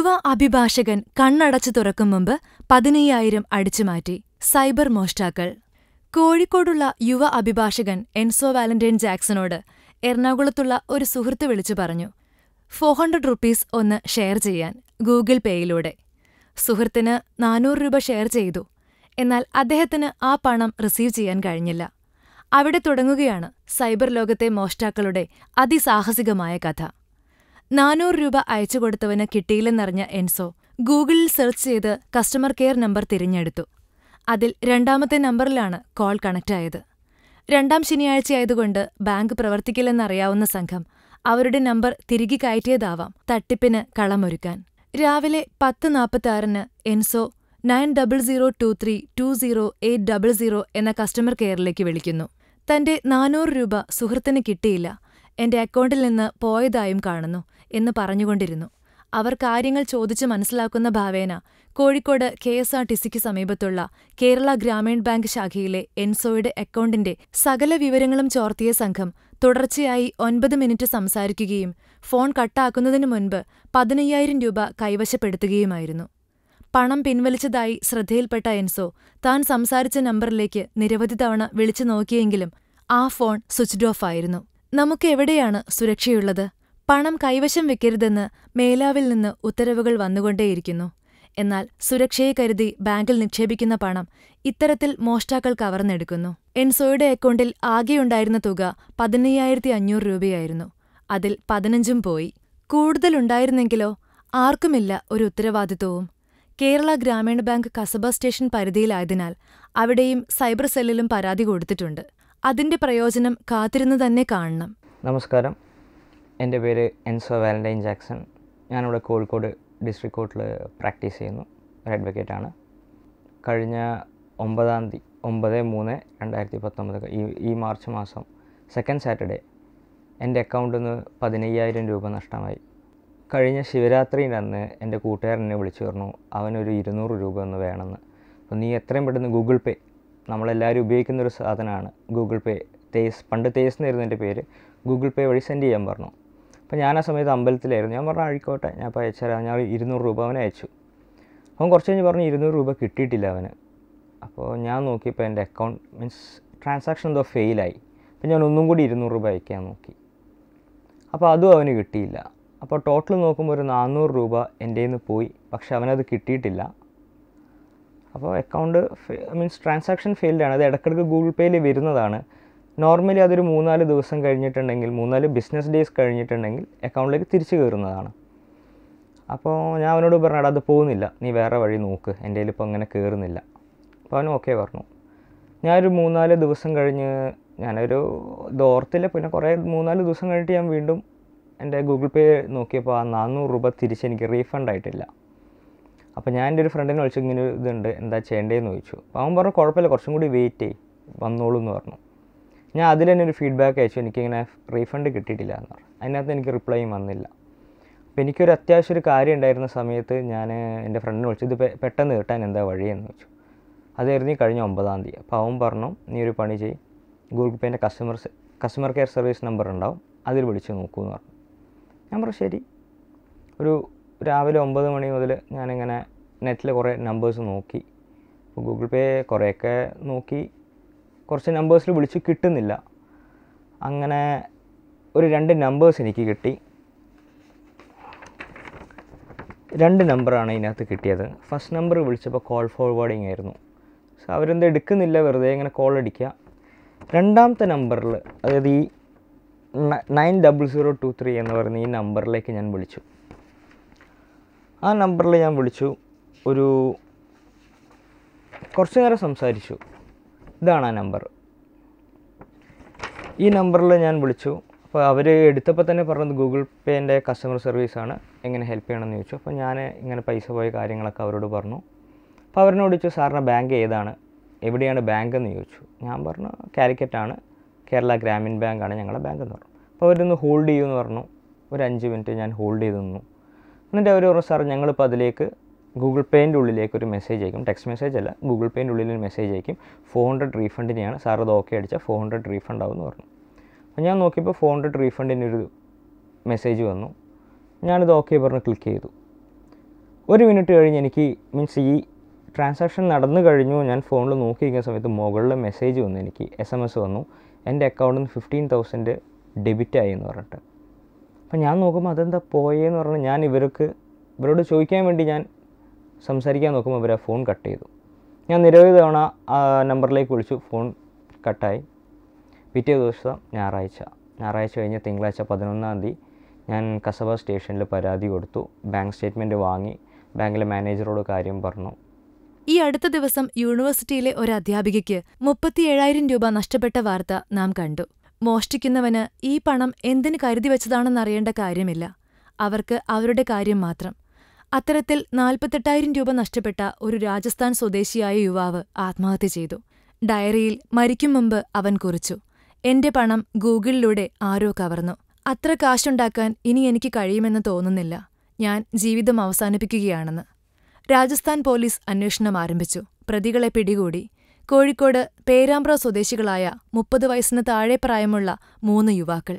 യുവ അഭിഭാഷകൻ കണ്ണടച്ചു തുറക്കും മുമ്പ് 15,000 അടിച്ചുമാറ്റി. സൈബർ മോഷ്ടാക്കൾ. കോഴിക്കോടുള്ള യുവ അഭിഭാഷകൻ എൻസോ വാലന്റൈൻ ജാക്സണോട് എറണാകുളത്തുള്ള ഒരു സുഹൃത്ത് വിളിച്ചു പറഞ്ഞു, 400 റുപ്പീസ് ഒന്ന് ഷെയർ ചെയ്യാൻ ഗൂഗിൾ പേയിലൂടെ. സുഹൃത്തിന് 400 രൂപ ഷെയർ ചെയ്തു. എന്നാൽ അദ്ദേഹത്തിന് ആ പണം റിസീവ് ചെയ്യാൻ കഴിഞ്ഞില്ല. അവിടെ തുടങ്ങുകയാണ് സൈബർ ലോകത്തെ മോഷ്ടാക്കളുടെ അതിസാഹസികമായ കഥ. 400 രൂപ അയച്ചുകൊടുത്തവന് കിട്ടിയില്ലെന്നറിഞ്ഞ എൻസോ ഗൂഗിളിൽ സെർച്ച് ചെയ്ത് കസ്റ്റമർ കെയർ നമ്പർ തിരഞ്ഞെടുത്തു. അതിൽ 2ാമത്തെ നമ്പറിലാണ് കോൾ കണക്റ്റായത്. 2ാം ശനിയാഴ്ചയായതുകൊണ്ട് ബാങ്ക് പ്രവർത്തിക്കില്ലെന്നറിയാവുന്ന സംഘം അവരുടെ നമ്പർ തിരികെ കയറ്റിയതാവാം തട്ടിപ്പിന് കളമൊരുക്കാൻ. രാവിലെ 10:46-ന് എൻസോ 9002320800 എന്ന കസ്റ്റമർ കെയറിലേക്ക് വിളിക്കുന്നു. തന്റെ 400 രൂപ സുഹൃത്തിന് കിട്ടിയില്ല, എന്റെ അക്കൗണ്ടിൽ നിന്ന് പോയതായും കാണുന്നു എന്ന് പറഞ്ഞുകൊണ്ടിരുന്നു. അവർ കാര്യങ്ങൾ ചോദിച്ചു മനസ്സിലാക്കുന്ന ഭാവേന കോഴിക്കോട് KSRTCക്ക് സമീപത്തുള്ള കേരള ഗ്രാമീൺ ബാങ്ക് ശാഖയിലെ എൻസോയുടെ അക്കൗണ്ടിന്റെ സകല വിവരങ്ങളും ചോർത്തിയ സംഘം തുടർച്ചയായി 9 മിനിറ്റ് സംസാരിക്കുകയും ഫോൺ കട്ടാക്കുന്നതിനു മുൻപ് 15,000 രൂപ കൈവശപ്പെടുത്തുകയുമായിരുന്നു. പണം പിൻവലിച്ചതായി ശ്രദ്ധയിൽപ്പെട്ട എൻസോ താൻ സംസാരിച്ച നമ്പറിലേക്ക് നിരവധി തവണ വിളിച്ചു നോക്കിയെങ്കിലും ആ ഫോൺ സ്വിച്ച്ഡ് ഓഫ് ആയിരുന്നു. നമുക്കെവിടെയാണ് സുരക്ഷയുള്ളത്? പണം കൈവശം വെക്കരുതെന്ന് മേലാവിൽ നിന്ന് ഉത്തരവുകൾ വന്നുകൊണ്ടേയിരിക്കുന്നു. എന്നാൽ സുരക്ഷയെ കരുതി ബാങ്കിൽ നിക്ഷേപിക്കുന്ന പണം ഇത്തരത്തിൽ മോഷ്ടാക്കൾ കവർന്നെടുക്കുന്നു. എൻസോയുടെ അക്കൗണ്ടിൽ ആകെയുണ്ടായിരുന്ന തുക 15,500 രൂപയായിരുന്നു. അതിൽ 15ഉം പോയി. കൂടുതലുണ്ടായിരുന്നെങ്കിലോ? ആർക്കുമില്ല ഒരു ഉത്തരവാദിത്വവും. കേരള ഗ്രാമീൺ ബാങ്ക് കസബ സ്റ്റേഷൻ പരിധിയിലായതിനാൽ അവിടെയും സൈബർ സെല്ലിലും പരാതി കൊടുത്തിട്ടുണ്ട്. അതിന്റെ പ്രയോജനം കാത്തിരുന്നു തന്നെ കാണണം. നമസ്കാരം, എൻ്റെ പേര് എൻസോ വാലന്റൈൻ ജാക്സൺ. ഞാനിവിടെ കോഴിക്കോട് ഡിസ്ട്രിക്ട് കോർട്ടിൽ പ്രാക്ടീസ് ചെയ്യുന്നു. ഒരു അഡ്വക്കേറ്റാണ്. കഴിഞ്ഞ 9/3/2019 ഈ മാർച്ച് മാസം 2nd സാറ്റർഡേ എൻ്റെ അക്കൗണ്ടിൽ നിന്ന് 15,000 രൂപ നഷ്ടമായി. കഴിഞ്ഞ ശിവരാത്രിൻ്റെ അന്ന് എൻ്റെ കൂട്ടുകാരൻ എന്നെ വിളിച്ചു പറഞ്ഞു, അവനൊരു 200 രൂപ ഒന്ന് വേണമെന്ന്. അപ്പോൾ നീ എത്രയും പെട്ടെന്ന് ഗൂഗിൾ പേ, നമ്മളെല്ലാവരും ഉപയോഗിക്കുന്നൊരു സാധനമാണ് ഗൂഗിൾ പേ. പണ്ട് തേസ് എന്നായിരുന്നു എൻ്റെ പേര്. ഗൂഗിൾ പേ വഴി സെൻഡ് ചെയ്യാൻ പറഞ്ഞു. അപ്പോൾ ഞാൻ ആ സമയത്ത് അമ്പലത്തിലായിരുന്നു. ഞാൻ പറഞ്ഞു ആയിക്കോട്ടെ, ഞാൻ ഇപ്പോൾ അയച്ചുതരാം. ഞാൻ 200 രൂപ അവനെ അയച്ചു. അവൻ കുറച്ച് കഴിഞ്ഞ് പറഞ്ഞു 200 രൂപ കിട്ടിയിട്ടില്ല അവന്. അപ്പോൾ ഞാൻ നോക്കിയപ്പോൾ എൻ്റെ അക്കൗണ്ട് ട്രാൻസാക്ഷൻ എന്തോ ഫെയിലായി. അപ്പോൾ ഞാൻ ഒന്നും കൂടി 200 രൂപ അയക്കാൻ നോക്കി. അപ്പോൾ അതും അവന് കിട്ടിയില്ല. അപ്പോൾ ടോട്ടൽ നോക്കുമ്പോൾ ഒരു 400 രൂപ എൻ്റെ നിന്ന് പോയി. പക്ഷെ അവനത് കിട്ടിയിട്ടില്ല. അപ്പോൾ അക്കൗണ്ട് ട്രാൻസാക്ഷൻ ഫെയിൽഡാണ്. അത് ഇടയ്ക്കിടയ്ക്ക് ഗൂഗിൾ പേയിൽ വരുന്നതാണ്. നോർമലി അതൊരു 3-4 ദിവസം കഴിഞ്ഞിട്ടുണ്ടെങ്കിൽ, 3-4 ബിസിനസ് ഡേയ്സ് കഴിഞ്ഞിട്ടുണ്ടെങ്കിൽ അക്കൗണ്ടിലേക്ക് തിരിച്ചു കയറുന്നതാണ്. അപ്പോൾ ഞാൻ അവനോട് പറഞ്ഞു, അത് പോകുന്നില്ല, നീ വേറെ വഴി നോക്ക്, എൻ്റെ കയ്യിൽ ഇപ്പോൾ അങ്ങനെ കയറുന്നില്ല. അപ്പോൾ അവൻ ഓക്കെ പറഞ്ഞു. ഞാനൊരു 3-4 ദിവസം കഴിഞ്ഞ് ഞാനൊരു ഓർത്തില്ല. പിന്നെ കുറേ 3-4 ദിവസം കഴിഞ്ഞിട്ട് ഞാൻ വീണ്ടും എൻ്റെ ഗൂഗിൾ പേ നോക്കിയപ്പോൾ ആ 400 രൂപ തിരിച്ചെനിക്ക് റീഫണ്ട് ആയിട്ടില്ല. അപ്പോൾ ഞാൻ എൻ്റെ ഒരു ഫ്രണ്ടിനെ വിളിച്ചു, ഇങ്ങനെ ഇതുണ്ട്, എന്താ ചെയ്യേണ്ടതെന്ന് ചോദിച്ചു. അപ്പോൾ അവൻ പറഞ്ഞു കുഴപ്പമില്ല, കുറച്ചും കൂടി വെയിറ്റ് ചെയ്യ്, വന്നോളൂ എന്ന് പറഞ്ഞു. ഞാൻ അതിൽ തന്നെ ഒരു ഫീഡ്ബാക്ക് അയച്ചു, എനിക്കിങ്ങനെ റീഫണ്ട് കിട്ടിയിട്ടില്ല എന്ന് പറഞ്ഞു. അതിനകത്ത് എനിക്ക് റിപ്ലൈയും വന്നില്ല. അപ്പോൾ എനിക്കൊരു അത്യാവശ്യം ഒരു കാര്യം ഉണ്ടായിരുന്ന സമയത്ത് ഞാൻ എൻ്റെ ഫ്രണ്ടിനെ വിളിച്ചു, ഇത് പെട്ടെന്ന് കിട്ടാൻ എന്താ വഴിയെന്ന് ചോദിച്ചു. അതായിരുന്നു ഈ കഴിഞ്ഞ 9-ാം തീയതി. അപ്പോൾ അവൻ പറഞ്ഞു, നീ ഒരു പണി ചെയ്യ്, ഗൂഗിൾ പേൻ്റെ കസ്റ്റമർ കെയർ സർവീസ് നമ്പർ ഉണ്ടാവും, അതിൽ വിളിച്ച് നോക്കൂ എന്ന് പറഞ്ഞു. ഞാൻ പറഞ്ഞു ശരി. ഒരു രാവിലെ 9 മണി മുതൽ ഞാനിങ്ങനെ നെറ്റിൽ കുറേ നമ്പേഴ്സ് നോക്കി. അപ്പോൾ ഗൂഗിൾ പേ കുറേയൊക്കെ നോക്കി, കുറച്ച് നമ്പേഴ്സിൽ വിളിച്ച് കിട്ടുന്നില്ല. അങ്ങനെ ഒരു 2 നമ്പേഴ്സ് എനിക്ക് കിട്ടി. 2 നമ്പറാണ് ഇതിനകത്ത് കിട്ടിയത്. ഫസ്റ്റ് നമ്പർ വിളിച്ചപ്പോൾ കോൾ ഫോർവേഡിങ് ആയിരുന്നു. സോ അവരെന്ത് എടുക്കുന്നില്ല, വെറുതെ ഇങ്ങനെ കോൾ അടിക്കുക. 2ാമത്തെ നമ്പറിൽ, അതായത് ഈ 900223 എന്ന് പറയുന്ന ഈ നമ്പറിലേക്ക് ഞാൻ വിളിച്ചു. ആ നമ്പറിൽ ഞാൻ വിളിച്ചു, ഒരു കുറച്ച് നേരം സംസാരിച്ചു. ഇതാണ് ആ നമ്പർ. ഈ നമ്പറിൽ ഞാൻ വിളിച്ചു. അപ്പോൾ അവർ എടുത്തപ്പോൾ തന്നെ പറഞ്ഞത് ഗൂഗിൾ പേൻ്റെ കസ്റ്റമർ സർവീസാണ്, എങ്ങനെ ഹെൽപ്പ് ചെയ്യണമെന്ന് ചോദിച്ചു. അപ്പോൾ ഞാൻ ഇങ്ങനെ പൈസ പോയ കാര്യങ്ങളൊക്കെ അവരോട് പറഞ്ഞു. അപ്പോൾ അവരോട് ചോദിച്ചു, സാറിൻ്റെ ബാങ്ക് ഏതാണ്, എവിടെയാണ് ബാങ്ക് എന്ന് ചോദിച്ചു. ഞാൻ പറഞ്ഞു കാലിക്കറ്റാണ്, കേരള ഗ്രാമീൺ ബാങ്കാണ് ഞങ്ങളുടെ ബാങ്ക് എന്ന് പറഞ്ഞു. അപ്പോൾ അവരൊന്ന് ഹോൾഡ് ചെയ്യുമെന്ന് പറഞ്ഞു. ഒരു 5 മിനിറ്റ് ഞാൻ ഹോൾഡ് ചെയ്ത് നിന്നു. എന്നിട്ട് അവർ പറഞ്ഞു, സാർ ഞങ്ങളിപ്പോൾ അതിലേക്ക് ഗൂഗിൾ പേൻ്റെ ഉള്ളിലേക്ക് ഒരു മെസ്സേജ് അയക്കും, ടെക്സ്റ്റ് മെസ്സേജ് അല്ല, ഗൂഗിൾ പേൻ്റെ ഉള്ളിൽ ഒരു മെസ്സേജ് അയക്കും, 400 റീഫണ്ടിനെയാണ്, സാർ അത് ഓക്കെ അടിച്ചാൽ 400 റീഫണ്ട് ആവുമെന്ന് പറഞ്ഞു. അപ്പോൾ ഞാൻ നോക്കിയപ്പോൾ 400 റീഫണ്ടിനൊരു മെസ്സേജ് വന്നു. ഞാനിത് ഓക്കെ പറഞ്ഞ് ക്ലിക്ക് ചെയ്തു. 1 മിനിറ്റ് കഴിഞ്ഞ് എനിക്ക് മീൻസ് ഈ ട്രാൻസാക്ഷൻ നടന്നു കഴിഞ്ഞു, ഞാൻ ഫോണിൽ നോക്കിയിരിക്കുന്ന സമയത്ത് മുകളിൽ മെസ്സേജ് വന്നു, എനിക്ക് SMS വന്നു, എൻ്റെ അക്കൗണ്ടിൽ നിന്ന് 15,000 ഡെബിറ്റായി എന്ന് പറഞ്ഞിട്ട്. അപ്പം ഞാൻ നോക്കുമ്പോൾ അതെന്താ പോയെന്ന് പറഞ്ഞാൽ ഞാൻ ഇവരോട് ചോദിക്കാൻ വേണ്ടി ഞാൻ സംസാരിക്കാൻ നോക്കുമ്പോൾ ഇവർ ആ ഫോൺ കട്ട് ചെയ്തു. ഞാൻ നിരവധി തവണ ആ നമ്പറിലേക്ക് വിളിച്ചു, ഫോൺ കട്ടായി. പിറ്റേ ദിവസം ഞായറാഴ്ച കഴിഞ്ഞ് തിങ്കളാഴ്ച 11-ാം തീയതി ഞാൻ കസബ സ്റ്റേഷനിൽ പരാതി കൊടുത്തു. ബാങ്ക് സ്റ്റേറ്റ്മെൻറ്റ് വാങ്ങി ബാങ്കിലെ മാനേജറോട് കാര്യം പറഞ്ഞു. ഈ അടുത്ത ദിവസം യൂണിവേഴ്സിറ്റിയിലെ ഒരു അധ്യാപികയ്ക്ക് 37,000 രൂപ നഷ്ടപ്പെട്ട വാർത്ത നാം കണ്ടു. മോഷ്ടിക്കുന്നവന് ഈ പണം എന്തിനു കരുതിവെച്ചതാണെന്നറിയേണ്ട കാര്യമില്ല, അവർക്ക് അവരുടെ കാര്യം മാത്രം. അത്തരത്തിൽ 48,000 രൂപ നഷ്ടപ്പെട്ട ഒരു രാജസ്ഥാൻ സ്വദേശിയായ യുവാവ് ആത്മഹത്യ ചെയ്തു. ഡയറിയിൽ മരിക്കും മുമ്പ് അവൻ കുറിച്ചു, എന്റെ പണം ഗൂഗിളിലൂടെ ആരോ കവർന്നു. അത്ര കാശുണ്ടാക്കാൻ ഇനി എനിക്ക് കഴിയുമെന്ന് തോന്നുന്നില്ല, ഞാൻ ജീവിതം അവസാനിപ്പിക്കുകയാണെന്ന്. രാജസ്ഥാൻ പോലീസ് അന്വേഷണം ആരംഭിച്ചു. പ്രതികളെ പിടികൂടി. കോഴിക്കോട് പേരാമ്പ്ര സ്വദേശികളായ 30 വയസ്സിന് താഴെ പ്രായമുള്ള 3 യുവാക്കൾ.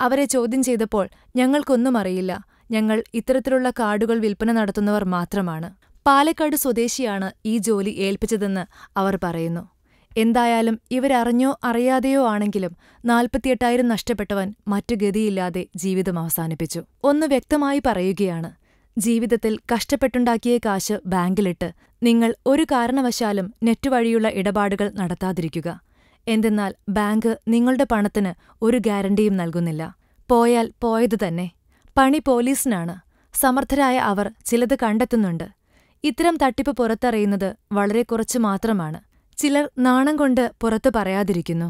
അവരെ ചോദ്യം ചെയ്തപ്പോൾ ഞങ്ങൾക്കൊന്നും അറിയില്ല, ഞങ്ങൾ ഇത്തരത്തിലുള്ള കാർഡുകൾ വിൽപ്പന നടത്തുന്നവർ മാത്രമാണ്. പാലക്കാട് സ്വദേശിയാണ് ഈ ജോലി ഏൽപ്പിച്ചതെന്ന് അവർ പറയുന്നു. എന്തായാലും ഇവരറിഞ്ഞോ അറിയാതെയോ ആണെങ്കിലും 48,000 നഷ്ടപ്പെട്ടവൻ മറ്റു ഗതിയില്ലാതെ ജീവിതം അവസാനിപ്പിച്ചു. ഒന്ന് വ്യക്തമായി പറയുകയാണ്, ജീവിതത്തിൽ കഷ്ടപ്പെട്ടുണ്ടാക്കിയ കാശ് ബാങ്കിലിട്ട് നിങ്ങൾ ഒരു കാരണവശാലും നെറ്റ് വഴിയുള്ള ഇടപാടുകൾ നടത്താതിരിക്കുക. എന്തെന്നാൽ ബാങ്ക് നിങ്ങളുടെ പണത്തിന് ഒരു ഗ്യാരണ്ടിയും നൽകുന്നില്ല. പോയാൽ പോയത് തന്നെ. പണി പോലീസിനാണ്. സമർത്ഥരായ അവർ ചിലത് കണ്ടെത്തുന്നുണ്ട്. ഇത്തരം തട്ടിപ്പ് പുറത്തറിയുന്നത് വളരെ കുറച്ചു മാത്രമാണ്. ചിലർ നാണം കൊണ്ട് പുറത്തു പറയാതിരിക്കുന്നു.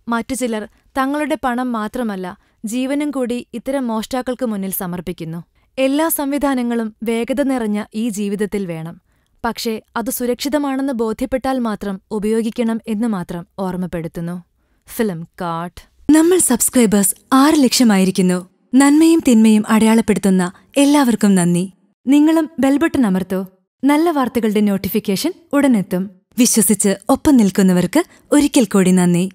മറ്റു ചിലർ തങ്ങളുടെ പണം മാത്രമല്ല ജീവനും കൂടി ഇത്തരം മോഷ്ടാക്കൾക്ക് മുന്നിൽ സമർപ്പിക്കുന്നു. എല്ലാ സംവിധാനങ്ങളും വേഗത നിറഞ്ഞ ഈ ജീവിതത്തിൽ വേണം. പക്ഷേ അത് സുരക്ഷിതമാണെന്ന് ബോധ്യപ്പെട്ടാൽ മാത്രം ഉപയോഗിക്കണം എന്ന് മാത്രം ഓർമ്മപ്പെടുത്തുന്നു. Film cart. നമ്മൾ സബ്സ്ക്രൈബേഴ്സ് 6 ലക്ഷമായിരിക്കുന്നു. നന്മയും തിന്മയും അടയാളപ്പെടുത്തുന്ന എല്ലാവർക്കും നന്ദി. നിങ്ങളും ബെൽബട്ടൺ അമർത്തോ. നല്ല വാർത്തകളുടെ നോട്ടിഫിക്കേഷൻ ഉടനെത്തും. വിശ്വസിച്ച് ഒപ്പം നിൽക്കുന്നവർക്ക് ഒരിക്കൽ കൂടി നന്ദി.